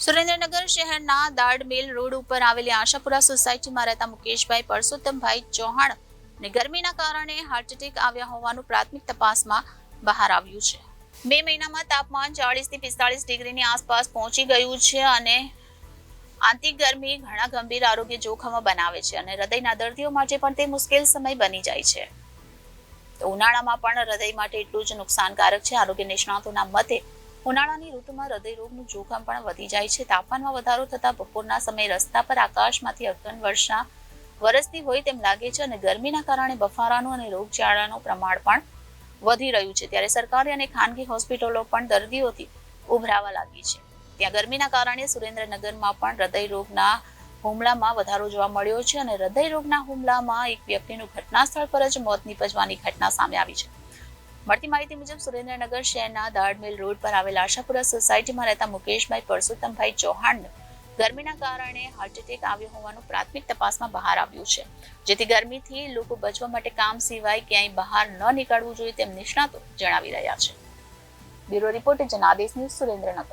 સુરેન્દ્રનગર શહેરના દાડ mill road ઉપર આવેલી આશાપુરા સોસાયટીમાં રહેતા મુકેશભાઈ પરસોત્તમભાઈ ચૌહાણ ને ગરમીના કારણે હાર્ટ એટેક આવ્યા હોવાનું પ્રાથમિક તપાસમાં બહાર આવ્યું છે. મે મહિનામાં તાપમાન 40 થી 45 ડિગ્રીની આસપાસ પહોંચી ગયું છે અને આંતરિક ગરમી ઘણા ગંભીર આરોગ્ય જોખમો બનાવે છે અને હૃદયના દર્દીઓ માટે પણ તે મુશ્કેલ સમય બની જાય છે. તો ઉનાળામાં પણ હૃદય માટે એટલું જ નુકસાનકારક છે. આરોગ્ય નિષ્ણાતોના મતે ઉનાળાની ઋતુમાં હૃદય રોગનું જોખમ પણ વધી જાય છે. તાપમાનમાં વધારો થતા બપોરના સમયે રસ્તા પર આકાશમાંથી અગન વર્ષા વરસતી હોય તેમ લાગે છે અને ગરમીના કારણે બફારાનું અને રોગચાળાનું પ્રમાણ પણ વધી રહ્યું છે. ત્યારે સરકારી અને ખાનગી હોસ્પિટલો પણ દર્દીઓથી ઉભરાવા લાગી છે. ત્યાં ગરમીના કારણે સુરેન્દ્રનગરમાં પણ હૃદય રોગના હુમલામાં વધારો જોવા મળ્યો છે અને હૃદય રોગના હુમલામાં એક વ્યક્તિનું ઘટના સ્થળ પર જ મોત નીપજવાની ઘટના સામે આવી છે. મળતી માહિતી મુજબ સુરેન્દ્રનગર શહેરના દાડમિલ રોડ પર આવેલા આશાપુરા સોસાયટીમાં રહેતા મુકેશભાઈ પરસોત્તમભાઈ ચૌહાણને ગરમીના કારણે હાર્ટ એટેક આવ્યો હોવાનું પ્રાથમિક તપાસમાં બહાર આવ્યું છે. જેથી ગરમીથી લોકો બચવા માટે કામ સિવાય ક્યાંય બહાર ન નીકળવું જોઈએ તેમ નિષ્ણાતો જણાવી રહ્યા છે. Bureau report Janadesh news Surendranagar.